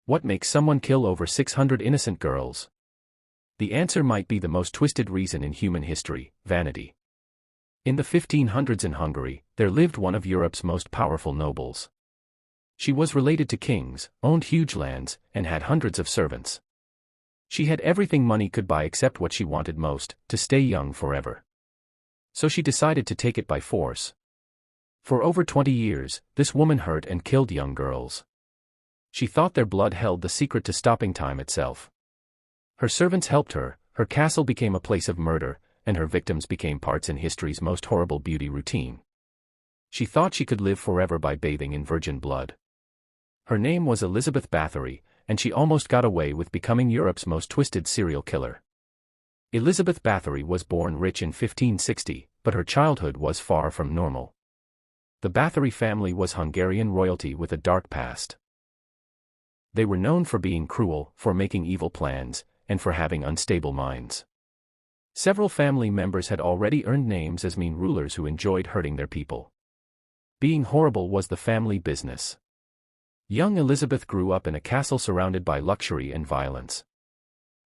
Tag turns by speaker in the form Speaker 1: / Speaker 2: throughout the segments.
Speaker 1: What makes someone kill over 600 innocent girls? The answer might be the most twisted reason in human history: vanity. In the 1500s in Hungary, there lived one of Europe's most powerful nobles. She was related to kings, owned huge lands, and had hundreds of servants. She had everything money could buy except what she wanted most: to stay young forever. So she decided to take it by force. For over 20 years, this woman hurt and killed young girls. She thought their blood held the secret to stopping time itself. Her servants helped her, her castle became a place of murder, and her victims became parts in history's most horrible beauty routine. She thought she could live forever by bathing in virgin blood. Her name was Elizabeth Bathory, and she almost got away with becoming Europe's most twisted serial killer. Elizabeth Bathory was born rich in 1560, but her childhood was far from normal. The Bathory family was Hungarian royalty with a dark past. They were known for being cruel, for making evil plans, and for having unstable minds. Several family members had already earned names as mean rulers who enjoyed hurting their people. Being horrible was the family business. Young Elizabeth grew up in a castle surrounded by luxury and violence.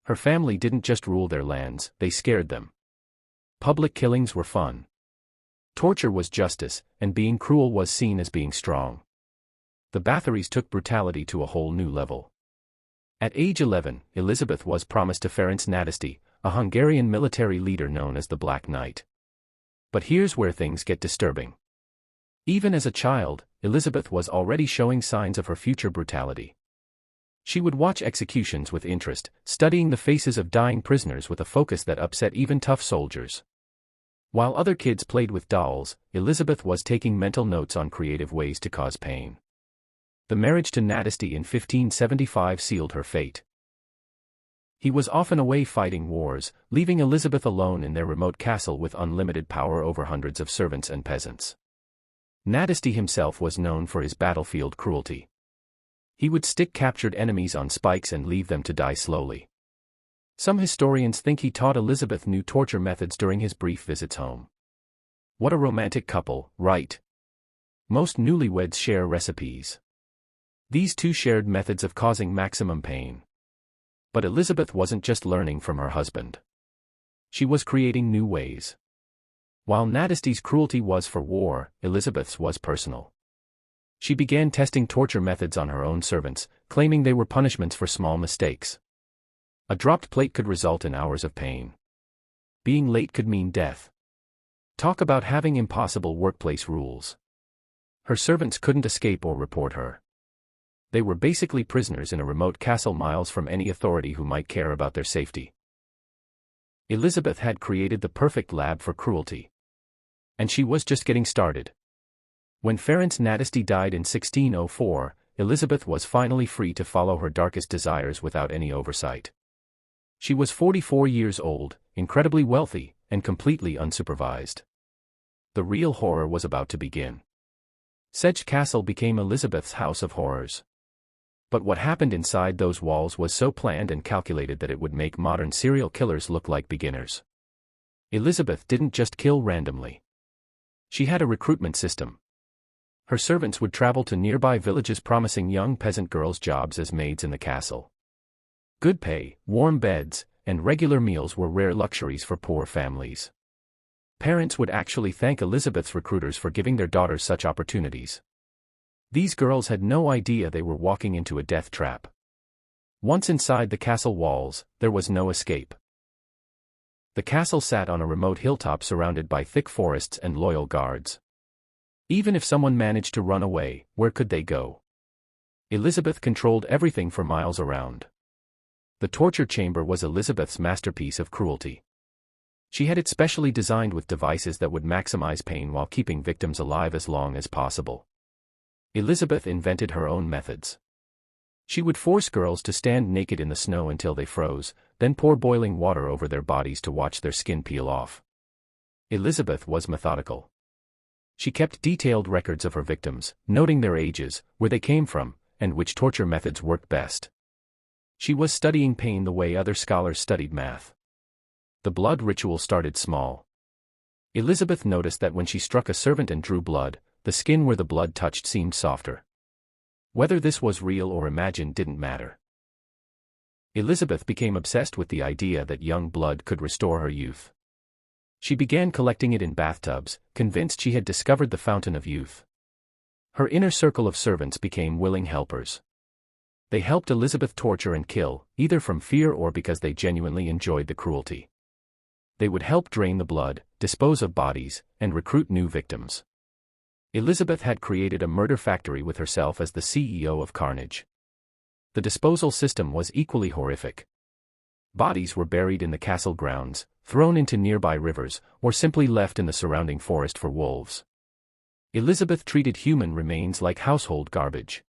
Speaker 1: Her family didn't just rule their lands, they scared them. Public killings were fun. Torture was justice, and being cruel was seen as being strong. The Bathorys took brutality to a whole new level. At age 11, Elizabeth was promised to Ferenc Nadasdy, a Hungarian military leader known as the Black Knight. But here's where things get disturbing. Even as a child, Elizabeth was already showing signs of her future brutality. She would watch executions with interest, studying the faces of dying prisoners with a focus that upset even tough soldiers. While other kids played with dolls, Elizabeth was taking mental notes on creative ways to cause pain. The marriage to Nadasdy in 1575 sealed her fate. He was often away fighting wars, leaving Elizabeth alone in their remote castle with unlimited power over hundreds of servants and peasants. Nadasdy himself was known for his battlefield cruelty. He would stick captured enemies on spikes and leave them to die slowly. Some historians think he taught Elizabeth new torture methods during his brief visits home. What a romantic couple, right? Most newlyweds share recipes. These two shared methods of causing maximum pain. But Elizabeth wasn't just learning from her husband. She was creating new ways. While Nadasdy's cruelty was for war, Elizabeth's was personal. She began testing torture methods on her own servants, claiming they were punishments for small mistakes. A dropped plate could result in hours of pain. Being late could mean death. Talk about having impossible workplace rules. Her servants couldn't escape or report her. They were basically prisoners in a remote castle miles from any authority who might care about their safety. Elizabeth had created the perfect lab for cruelty. And she was just getting started. When Ferenc Nadasdy died in 1604, Elizabeth was finally free to follow her darkest desires without any oversight. She was 44 years old, incredibly wealthy, and completely unsupervised. The real horror was about to begin. Sedge Castle became Elizabeth's house of horrors. But what happened inside those walls was so planned and calculated that it would make modern serial killers look like beginners. Elizabeth didn't just kill randomly. She had a recruitment system. Her servants would travel to nearby villages promising young peasant girls jobs as maids in the castle. Good pay, warm beds, and regular meals were rare luxuries for poor families. Parents would actually thank Elizabeth's recruiters for giving their daughters such opportunities. These girls had no idea they were walking into a death trap. Once inside the castle walls, there was no escape. The castle sat on a remote hilltop surrounded by thick forests and loyal guards. Even if someone managed to run away, where could they go? Elizabeth controlled everything for miles around. The torture chamber was Elizabeth's masterpiece of cruelty. She had it specially designed with devices that would maximize pain while keeping victims alive as long as possible. Elizabeth invented her own methods. She would force girls to stand naked in the snow until they froze, then pour boiling water over their bodies to watch their skin peel off. Elizabeth was methodical. She kept detailed records of her victims, noting their ages, where they came from, and which torture methods worked best. She was studying pain the way other scholars studied math. The blood ritual started small. Elizabeth noticed that when she struck a servant and drew blood, the skin where the blood touched seemed softer. Whether this was real or imagined didn't matter. Elizabeth became obsessed with the idea that young blood could restore her youth. She began collecting it in bathtubs, convinced she had discovered the fountain of youth. Her inner circle of servants became willing helpers. They helped Elizabeth torture and kill, either from fear or because they genuinely enjoyed the cruelty. They would help drain the blood, dispose of bodies, and recruit new victims. Elizabeth had created a murder factory with herself as the CEO of carnage. The disposal system was equally horrific. Bodies were buried in the castle grounds, thrown into nearby rivers, or simply left in the surrounding forest for wolves. Elizabeth treated human remains like household garbage.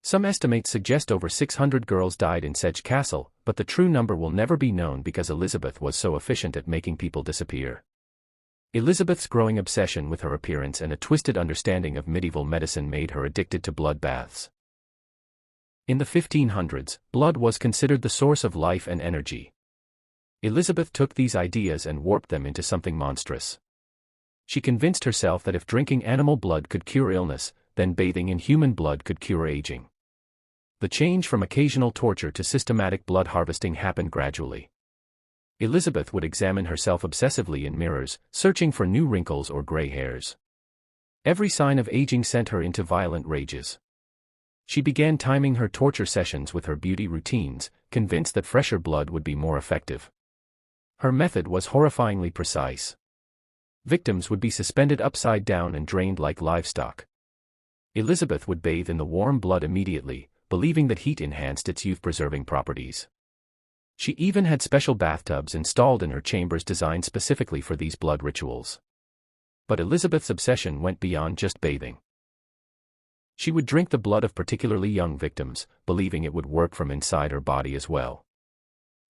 Speaker 1: Some estimates suggest over 600 girls died in Sedge Castle, but the true number will never be known because Elizabeth was so efficient at making people disappear. Elizabeth's growing obsession with her appearance and a twisted understanding of medieval medicine made her addicted to blood baths. In the 1500s, blood was considered the source of life and energy. Elizabeth took these ideas and warped them into something monstrous. She convinced herself that if drinking animal blood could cure illness, then bathing in human blood could cure aging. The change from occasional torture to systematic blood harvesting happened gradually. Elizabeth would examine herself obsessively in mirrors, searching for new wrinkles or gray hairs. Every sign of aging sent her into violent rages. She began timing her torture sessions with her beauty routines, convinced that fresher blood would be more effective. Her method was horrifyingly precise. Victims would be suspended upside down and drained like livestock. Elizabeth would bathe in the warm blood immediately, believing that heat enhanced its youth-preserving properties. She even had special bathtubs installed in her chambers designed specifically for these blood rituals. But Elizabeth's obsession went beyond just bathing. She would drink the blood of particularly young victims, believing it would work from inside her body as well.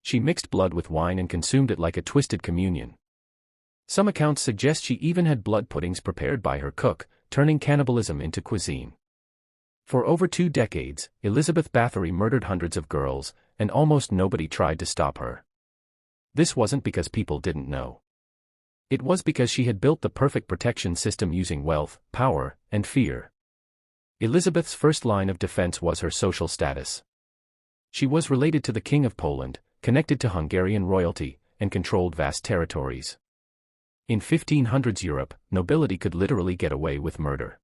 Speaker 1: She mixed blood with wine and consumed it like a twisted communion. Some accounts suggest she even had blood puddings prepared by her cook, turning cannibalism into cuisine. For over 2 decades, Elizabeth Bathory murdered hundreds of girls, and almost nobody tried to stop her. This wasn't because people didn't know. It was because she had built the perfect protection system using wealth, power, and fear. Elizabeth's first line of defense was her social status. She was related to the King of Poland, connected to Hungarian royalty, and controlled vast territories. In 1500s Europe, nobility could literally get away with murder.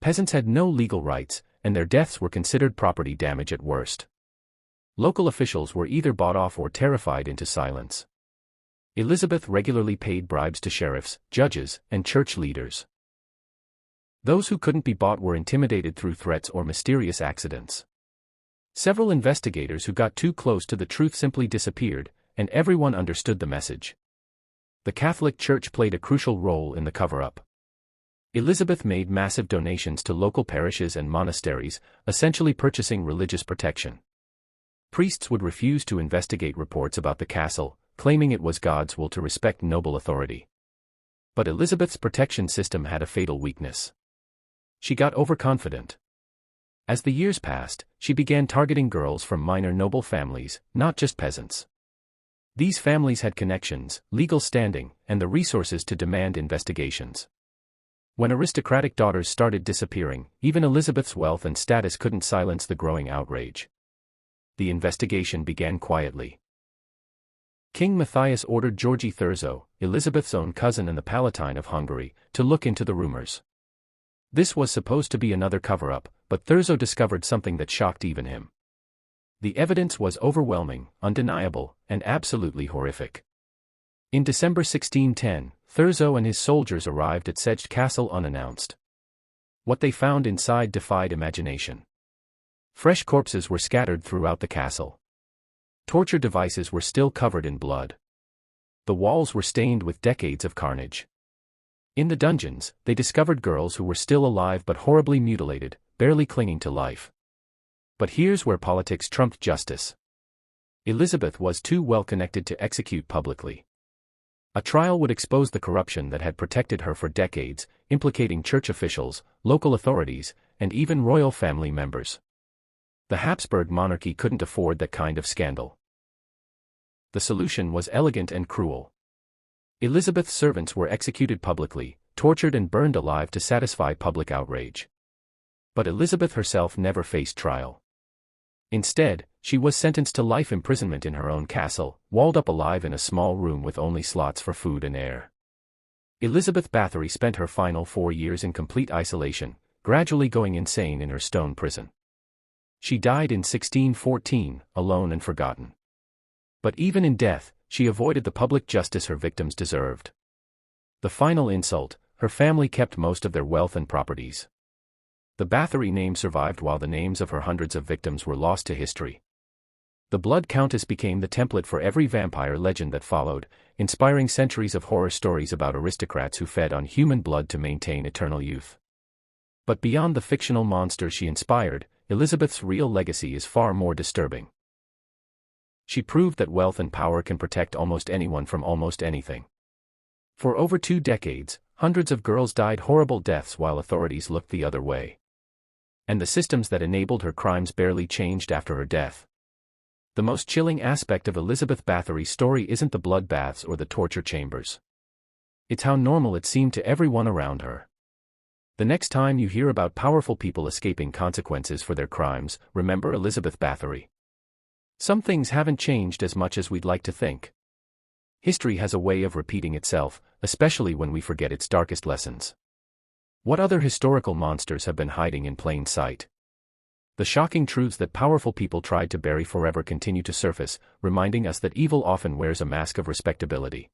Speaker 1: Peasants had no legal rights, and their deaths were considered property damage at worst. Local officials were either bought off or terrified into silence. Elizabeth regularly paid bribes to sheriffs, judges, and church leaders. Those who couldn't be bought were intimidated through threats or mysterious accidents. Several investigators who got too close to the truth simply disappeared, and everyone understood the message. The Catholic Church played a crucial role in the cover-up. Elizabeth made massive donations to local parishes and monasteries, essentially purchasing religious protection. Priests would refuse to investigate reports about the castle, claiming it was God's will to respect noble authority. But Elizabeth's protection system had a fatal weakness. She got overconfident. As the years passed, she began targeting girls from minor noble families, not just peasants. These families had connections, legal standing, and the resources to demand investigations. When aristocratic daughters started disappearing, even Elizabeth's wealth and status couldn't silence the growing outrage. The investigation began quietly. King Matthias ordered Georgi Thurzo, Elizabeth's own cousin and the Palatine of Hungary, to look into the rumors. This was supposed to be another cover-up, but Thurzo discovered something that shocked even him. The evidence was overwhelming, undeniable, and absolutely horrific. In December 1610, Thurzo and his soldiers arrived at Sedge Castle unannounced. What they found inside defied imagination. Fresh corpses were scattered throughout the castle. Torture devices were still covered in blood. The walls were stained with decades of carnage. In the dungeons, they discovered girls who were still alive but horribly mutilated, barely clinging to life. But here's where politics trumped justice. Elizabeth was too well connected to execute publicly. A trial would expose the corruption that had protected her for decades, implicating church officials, local authorities, and even royal family members. The Habsburg monarchy couldn't afford that kind of scandal. The solution was elegant and cruel. Elizabeth's servants were executed publicly, tortured and burned alive to satisfy public outrage. But Elizabeth herself never faced trial. Instead, she was sentenced to life imprisonment in her own castle, walled up alive in a small room with only slots for food and air. Elizabeth Bathory spent her final 4 years in complete isolation, gradually going insane in her stone prison. She died in 1614, alone and forgotten. But even in death, she avoided the public justice her victims deserved. The final insult: her family kept most of their wealth and properties. The Bathory name survived while the names of her hundreds of victims were lost to history. The Blood Countess became the template for every vampire legend that followed, inspiring centuries of horror stories about aristocrats who fed on human blood to maintain eternal youth. But beyond the fictional monster she inspired, Elizabeth's real legacy is far more disturbing. She proved that wealth and power can protect almost anyone from almost anything. For over 2 decades, hundreds of girls died horrible deaths while authorities looked the other way. And the systems that enabled her crimes barely changed after her death. The most chilling aspect of Elizabeth Bathory's story isn't the bloodbaths or the torture chambers. It's how normal it seemed to everyone around her. The next time you hear about powerful people escaping consequences for their crimes, remember Elizabeth Bathory. Some things haven't changed as much as we'd like to think. History has a way of repeating itself, especially when we forget its darkest lessons. What other historical monsters have been hiding in plain sight? The shocking truths that powerful people tried to bury forever continue to surface, reminding us that evil often wears a mask of respectability.